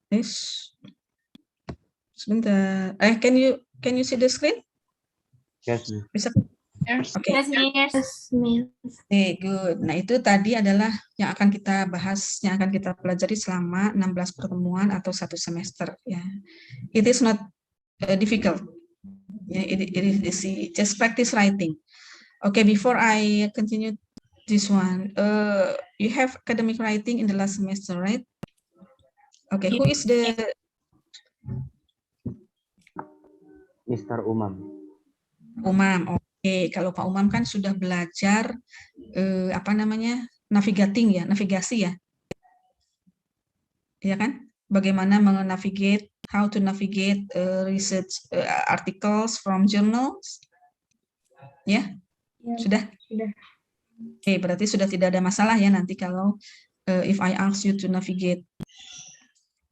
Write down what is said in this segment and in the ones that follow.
Yes. Sebentar. Can you see the screen? Yes, Miss. Bisa? Yes. Oke. Yes, Miss. Yes, Miss. Oke, good. Nah, itu tadi adalah yang akan kita bahas, yang akan kita pelajari selama 16 pertemuan atau 1 semester. Ya. It is not difficult. Yeah, it is easy. Just practice writing. Okay, before I continue this one, you have academic writing in the last semester, right? Okay, who is the Mr. Umam. Umam? Oke, kalau Pak Umam kan sudah belajar apa namanya, navigasi ya, ya kan? Bagaimana menavigate, how to navigate research articles from journals, ya? Sudah? Sudah. Oke, berarti sudah tidak ada masalah ya nanti kalau if I ask you to navigate.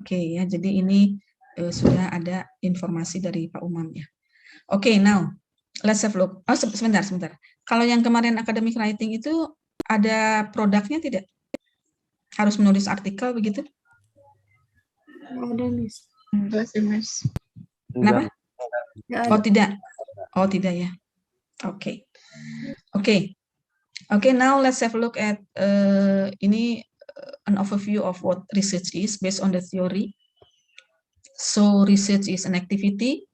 Oke, ya, jadi ini sudah ada informasi dari Pak Umam ya. Oke, now let's have a look. Oh, sebentar. Kalau yang kemarin academic writing itu ada produknya tidak? Harus menulis artikel begitu? Nggak ada, Miss. Enggak sih, Miss. Kenapa? Nggak Oh, ada. tidak. Oh, tidak ya. Oke. Oke, now let's have a look at ini an overview of what research is based on the theory. So research is an activity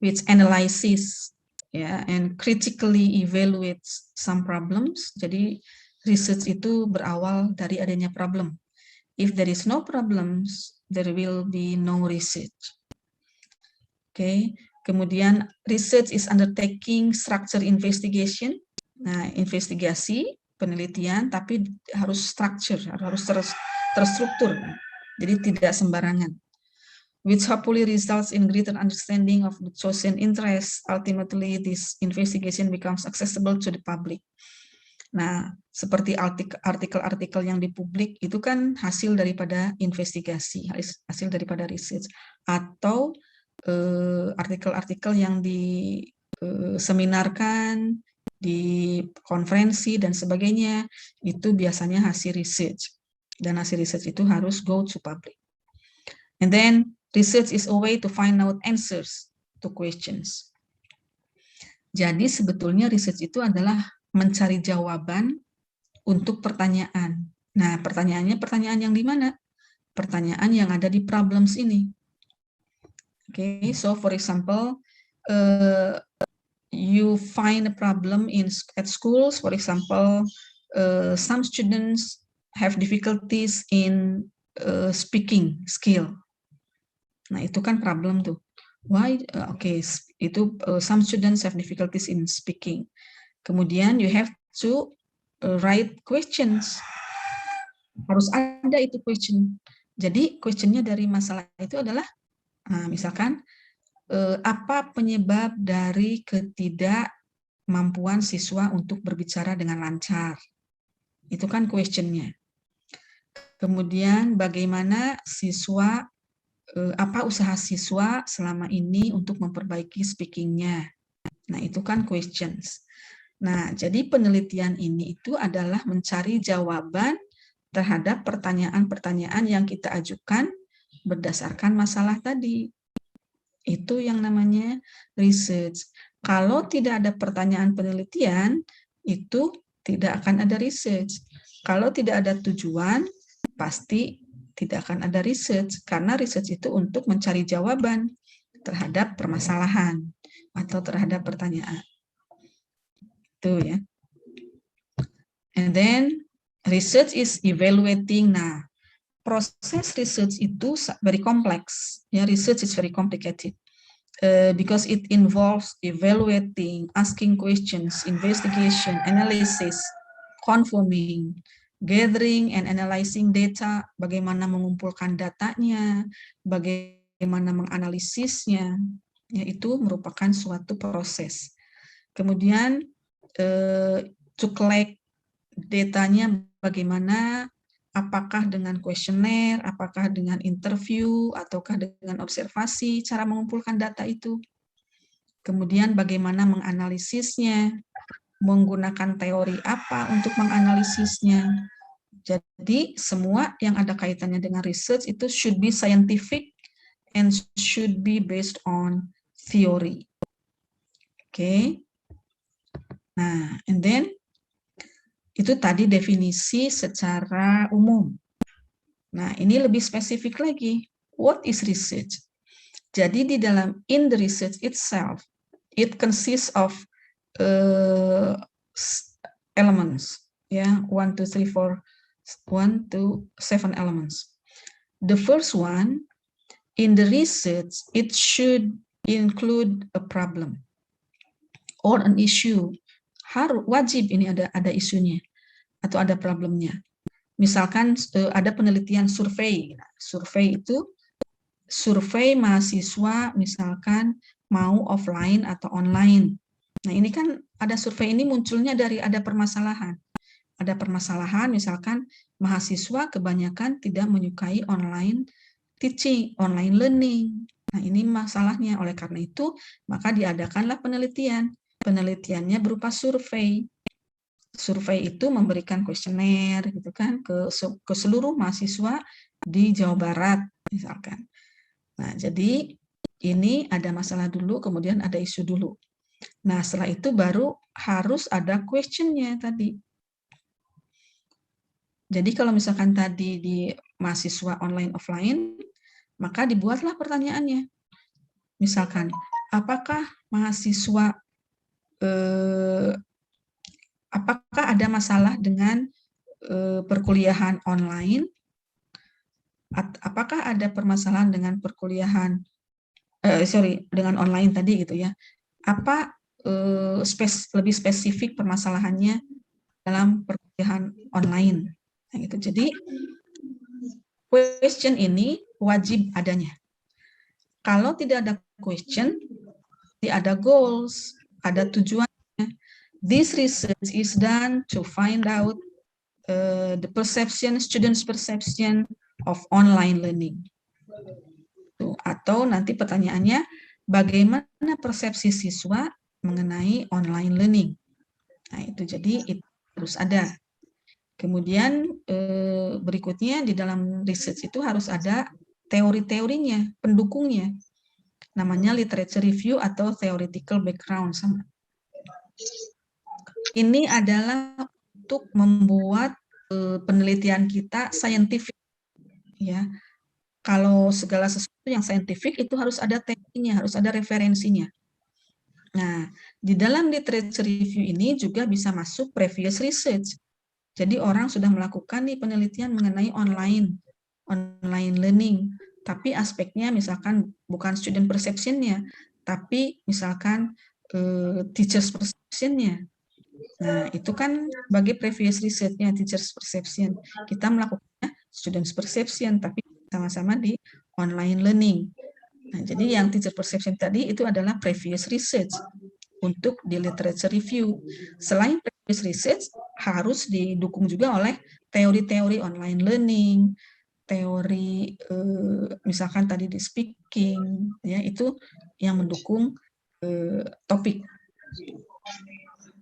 which analyzes and critically evaluates some problems. Jadi research itu berawal dari adanya problem. If there is no problems, there will be no research. Oke, kemudian research is undertaking structure investigation. Nah, investigasi, penelitian, tapi harus structure, harus terstruktur. Jadi tidak sembarangan. Which hopefully results in greater understanding of the chosen interest. Ultimately, this investigation becomes accessible to the public. Nah, seperti artikel-artikel yang dipublik itu kan hasil daripada investigasi, hasil daripada research, atau artikel-artikel yang diseminarkan, di konferensi dan sebagainya, itu biasanya hasil research. Dan hasil research itu harus go to public. And then research is a way to find out answers to questions. Jadi sebetulnya research itu adalah mencari jawaban untuk pertanyaan. Nah, pertanyaannya pertanyaan yang di mana? Pertanyaan yang ada di problems ini. Okay, so for example, you find a problem at schools. For example, some students have difficulties in speaking skill. Nah, itu kan problem tuh. Why? Itu some students have difficulties in speaking. Kemudian you have to write questions. Harus ada itu question. Jadi questionnya dari masalah itu adalah, misalkan, apa penyebab dari ketidakmampuan siswa untuk berbicara dengan lancar? Itu kan questionnya. Kemudian bagaimana siswa, apa usaha siswa selama ini untuk memperbaiki speakingnya? Nah, itu kan questions. Nah, jadi penelitian ini itu adalah mencari jawaban terhadap pertanyaan-pertanyaan yang kita ajukan berdasarkan masalah tadi. Itu yang namanya research. Kalau tidak ada pertanyaan penelitian, itu tidak akan ada research. Kalau tidak ada tujuan, pasti tidak akan ada research, karena research itu untuk mencari jawaban terhadap permasalahan atau terhadap pertanyaan. Itu ya. And then research is evaluating. Nah, proses research itu very complex. Ya, research is very complicated because it involves evaluating, asking questions, investigation, analysis, confirming, gathering and analyzing data, bagaimana mengumpulkan datanya, bagaimana menganalisisnya, ya, itu merupakan suatu proses. Kemudian to collect datanya bagaimana, apakah dengan kuesioner, apakah dengan interview, ataukah dengan observasi cara mengumpulkan data itu. Kemudian bagaimana menganalisisnya, menggunakan teori apa untuk menganalisisnya. Jadi semua yang ada kaitannya dengan research itu should be scientific and should be based on theory. Oke. Nah, and then itu tadi definisi secara umum. Nah, ini lebih spesifik lagi. What is research? Jadi di dalam in the research itself, it consists of elements, ya, 1, 2, 3, 4, 1 to 7 elements. The first one, in the research, it should include a problem or an issue. Wajib ini ada isunya atau ada problemnya. Misalkan ada penelitian survei. Survei itu survei mahasiswa misalkan mau offline atau online. Nah, ini kan ada survei ini munculnya dari ada permasalahan. Ada permasalahan misalkan mahasiswa kebanyakan tidak menyukai online teaching, online learning. Nah, ini masalahnya. Oleh karena itu, maka diadakanlah penelitian. Penelitiannya berupa survei. Survei itu memberikan kuesioner gitu kan ke seluruh mahasiswa di Jawa Barat misalkan. Nah, jadi ini ada masalah dulu, kemudian ada isu dulu. Nah, setelah itu baru harus ada question-nya tadi. Jadi kalau misalkan tadi di mahasiswa online offline, maka dibuatlah pertanyaannya. Misalkan, apakah mahasiswa apakah ada masalah dengan perkuliahan online? Apakah ada permasalahan dengan perkuliahan dengan online tadi gitu ya? Apa lebih spesifik permasalahannya dalam perkuliahan online? Nah, gitu. Jadi question ini wajib adanya. Kalau tidak ada question, tidak ada goals, ada tujuannya. This research is done to find out the perception, students' perception of online learning. Atau nanti pertanyaannya, bagaimana persepsi siswa mengenai online learning? Nah, itu jadi itu harus ada. Kemudian berikutnya di dalam research itu harus ada teori-teorinya, pendukungnya. Namanya literature review atau theoretical background sama. Ini adalah untuk membuat penelitian kita scientific, ya. Kalau segala sesuatu yang scientific itu harus ada teorinya, harus ada referensinya. Nah, di dalam literature review ini juga bisa masuk previous research. Jadi orang sudah melakukan nih penelitian mengenai online learning, tapi aspeknya misalkan bukan student perception-nya, tapi misalkan teachers perception-nya. Nah, itu kan bagi previous research-nya teachers perception. Kita melakukannya students perception, tapi sama-sama di online learning. Nah, jadi yang teacher perception tadi itu adalah previous research untuk di literature review. Selain previous research, harus didukung juga oleh teori-teori online learning, teori misalkan tadi di speaking, ya itu yang mendukung topik.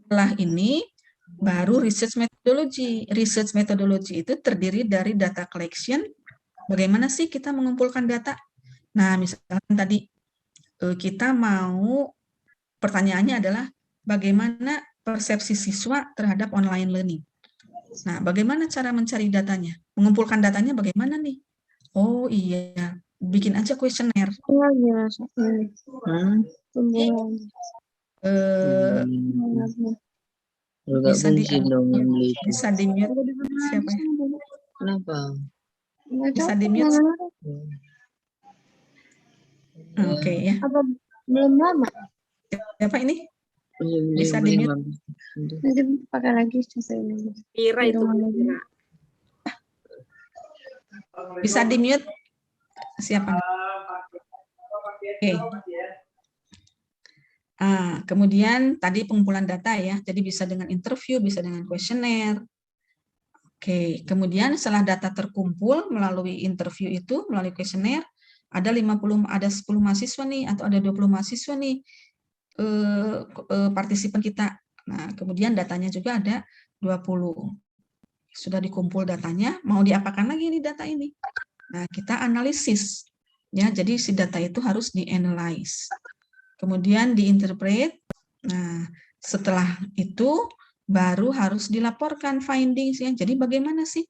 Setelah ini baru research methodology. Research methodology itu terdiri dari data collection. Bagaimana sih kita mengumpulkan data? Nah, misalkan tadi kita mau pertanyaannya adalah bagaimana persepsi siswa terhadap online learning. Nah, bagaimana cara mencari datanya? Mengumpulkan datanya bagaimana nih? Oh iya, bikin aja kuesioner. Bisa di-mute siapa ya? Kenapa? Bisa di-mute. Oke ya. Belum lama. Siapa ini? Bisa di-mute. Nanti pakai lagi selesai. Pira itu. Pira. Bisa di-mute. Siapa? Oke. Kemudian tadi pengumpulan data ya. Jadi bisa dengan interview, bisa dengan kuesioner. Oke, kemudian setelah data terkumpul melalui interview itu, melalui kuesioner, ada 10 mahasiswa nih atau ada 20 mahasiswa nih partisipan kita. Nah, kemudian datanya juga ada 20. sudah dikumpul datanya, mau diapakan lagi nih data ini? Nah, kita analisis. Ya, jadi si data itu harus di-analyze. Kemudian diinterpret. Nah, setelah itu baru harus dilaporkan findings ya. Jadi bagaimana sih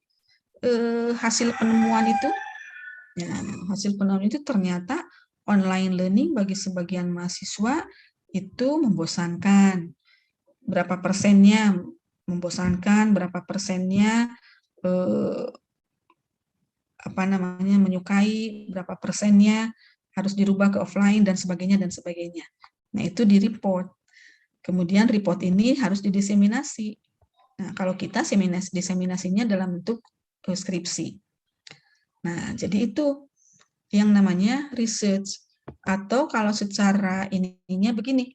hasil penemuan itu? Ya, hasil penemuan itu ternyata online learning bagi sebagian mahasiswa itu membosankan. Berapa persennya membosankan, berapa persennya menyukai, berapa persennya harus dirubah ke offline dan sebagainya dan sebagainya. Nah, itu di report. Kemudian report ini harus didiseminasi. Nah, kalau kita diseminasinya dalam bentuk skripsi. Nah, jadi itu yang namanya research. Atau kalau secara ininya begini.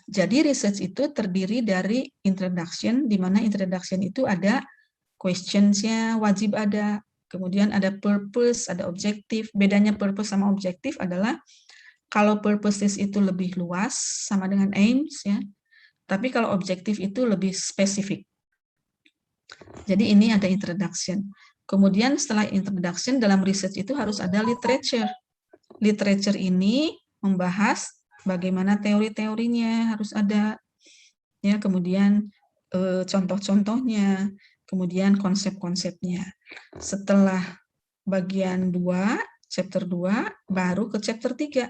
Jadi research itu terdiri dari introduction, di mana introduction itu ada questions-nya wajib ada, kemudian ada purpose, ada objektif. Bedanya purpose sama objektif adalah kalau purposes itu lebih luas sama dengan aims ya. Tapi kalau objektif itu lebih spesifik. Jadi ini ada introduction. Kemudian setelah introduction dalam research itu harus ada literature. Literature ini membahas bagaimana teori-teorinya harus ada. Ya, kemudian contoh-contohnya, kemudian konsep-konsepnya. Setelah bagian 2, chapter 2, baru ke chapter 3.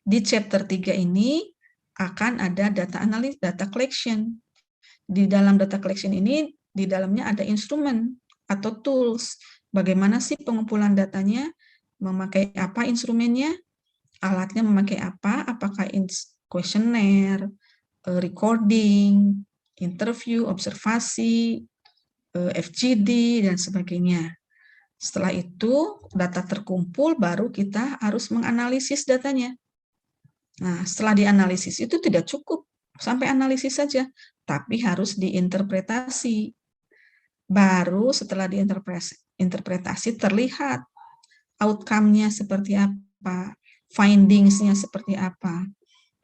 Di chapter 3 ini akan ada data analysis, data collection. Di dalam data collection ini, di dalamnya ada instrumen atau tools. Bagaimana sih pengumpulan datanya, memakai apa instrumennya, alatnya memakai apa, apakah questionnaire, recording, interview, observasi, FGD, dan sebagainya. Setelah itu, data terkumpul, baru kita harus menganalisis datanya. Nah, setelah dianalisis itu tidak cukup sampai analisis saja, tapi harus diinterpretasi. Baru setelah diinterpretasi terlihat outcome-nya seperti apa, findings-nya seperti apa,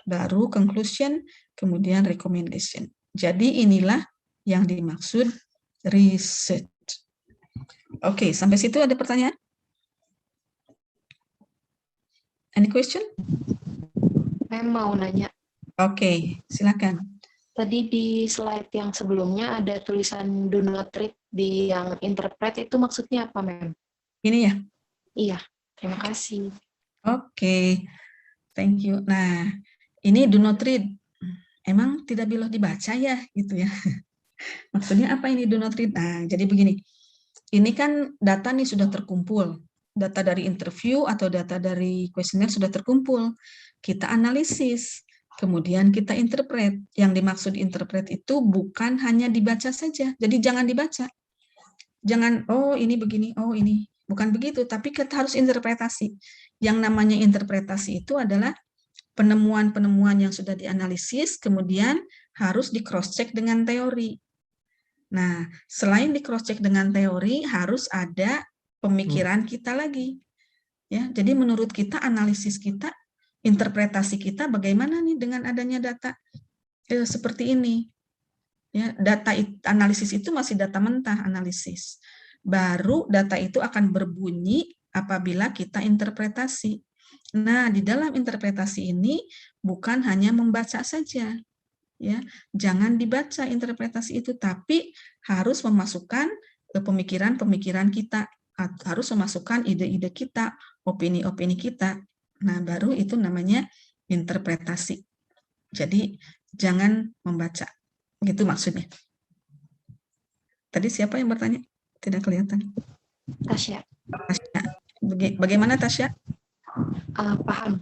baru conclusion, kemudian recommendation. Jadi inilah yang dimaksud research. Oke, sampai situ ada pertanyaan? Any question? Saya mau nanya. Oke, silakan. Tadi di slide yang sebelumnya ada tulisan do not read di yang interpret, itu maksudnya apa, Mem? Ini ya? Iya, terima kasih. Oke, thank you. Nah, ini do not read. Emang tidak boleh dibaca ya, gitu ya. Maksudnya apa ini do not read? Nah, jadi begini. Ini kan data nih sudah terkumpul. Data dari interview atau data dari kuesioner sudah terkumpul. Kita analisis. Kemudian kita interpret. Yang dimaksud interpret itu bukan hanya dibaca saja. Jadi jangan dibaca. Jangan, oh ini begini, oh ini. Bukan begitu, tapi kita harus interpretasi. Yang namanya interpretasi itu adalah penemuan-penemuan yang sudah dianalisis, kemudian harus di-cross-check dengan teori. Nah, selain di-cross-check dengan teori, harus ada pemikiran kita lagi. Ya, jadi menurut kita, analisis kita, interpretasi kita bagaimana nih dengan adanya data seperti ini. Ya, data analisis itu masih data mentah analisis. Baru data itu akan berbunyi apabila kita interpretasi. Nah, di dalam interpretasi ini bukan hanya membaca saja. Ya, jangan dibaca interpretasi itu, tapi harus memasukkan pemikiran-pemikiran kita, harus memasukkan ide-ide kita, opini-opini kita. Nah, baru itu namanya interpretasi. Jadi, jangan membaca. Gitu maksudnya. Tadi siapa yang bertanya? Tidak kelihatan. Tasya. Tasya. Bagaimana Tasya? Paham.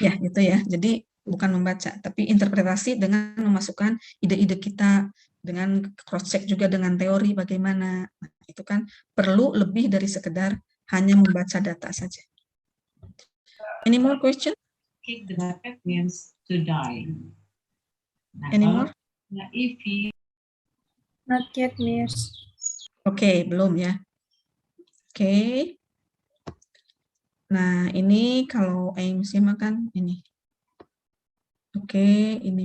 Ya, gitu ya. Jadi bukan membaca, tapi interpretasi dengan memasukkan ide-ide kita, dengan cross-check juga dengan teori bagaimana. Nah, itu kan perlu lebih dari sekedar hanya membaca data saja. Any more question? Kick the bucket means to die. Nah, Any kalau more? if he Not yet, Miss. Oke, belum ya. Oke. Nah, ini kalau aims-nya makan ini. Oke, ini.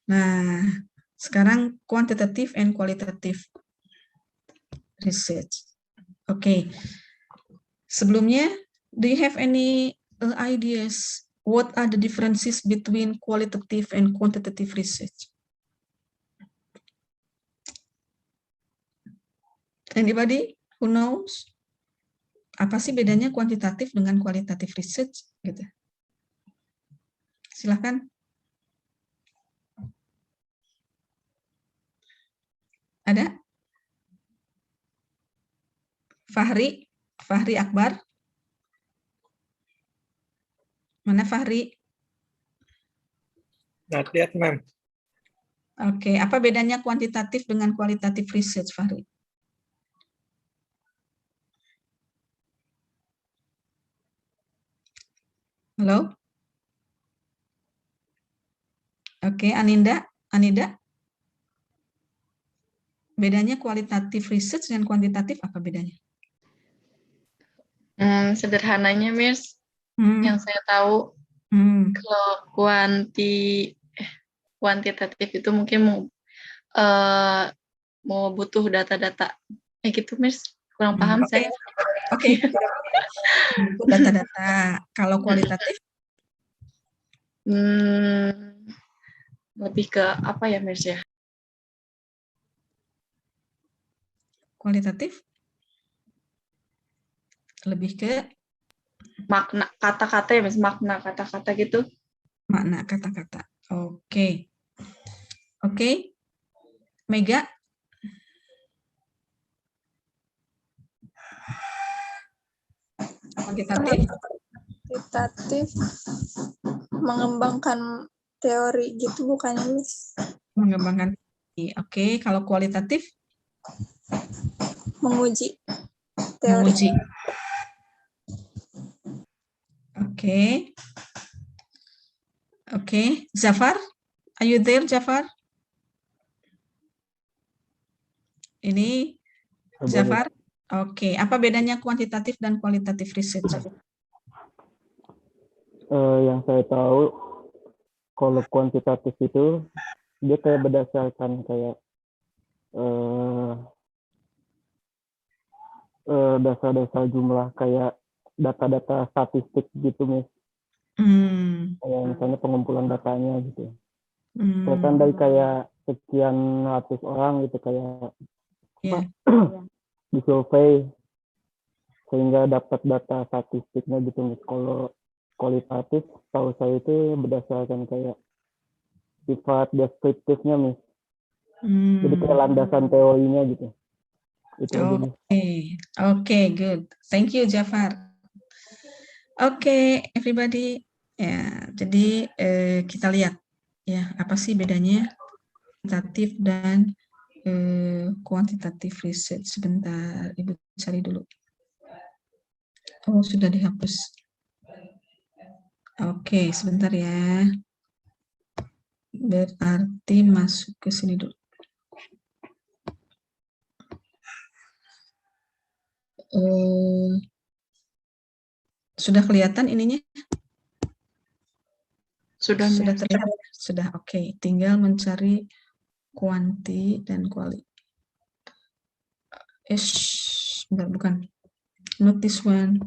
Nah, sekarang quantitative and qualitative. research. Oke. Sebelumnya, do you have any ideas what are the differences between qualitative and quantitative research? Anybody who knows? Apa sih bedanya kuantitatif dengan kualitatif research? Gitu. Silahkan. Ada? Fahri Akbar. Mana Fahri? Not yet, ma'am. Oke, apa bedanya kuantitatif dengan kualitatif research, Fahri? Halo? Oke, Anida? Bedanya kualitatif research dan kuantitatif apa bedanya? Sederhananya, Miss, yang saya tahu, kalau kuantitatif itu mungkin mau butuh data-data gitu, Miss. Kurang paham saya. Oke. Data-data. Kalau kualitatif? Lebih ke apa ya, Miss ya? Kualitatif? Lebih ke makna kata-kata ya, Miss, makna kata-kata gitu. Makna kata-kata. Oke. Oke. Mega? Kuantitatif? Kuantitatif mengembangkan teori gitu bukannya, Miss? Mengembangkan. Oke, kalau kualitatif? Menguji teori. Menguji. Oke. Oke, Zafar? Are you there, Zafar? Ini Zafar? Oke, apa bedanya kuantitatif dan kualitatif research? Yang saya tahu, kalau kuantitatif itu dia kayak berdasarkan kayak dasar-dasar jumlah kayak data-data statistik gitu, Miss. Kayak misalnya pengumpulan datanya gitu. Misalkan dari kayak sekian ratus orang gitu kayak disurvey sehingga dapat data statistiknya gitu, Miss. Kalau kualitatif tahu saya itu berdasarkan kayak sifat deskriptifnya, Miss. Jadi kayak landasan teorinya gitu. Oke, good. Thank you, Jafar. Oke, everybody. Ya, jadi kita lihat ya apa sih bedanya kuantitatif dan kuantitatif research. Sebentar, Ibu cari dulu. Oh, sudah dihapus. Oke, sebentar ya. Berarti masuk ke sini dulu. Sudah kelihatan ininya? Sudah terlihat? Sudah, oke. Tinggal mencari kuanti dan kuali. Bentar, bukan. Not this one.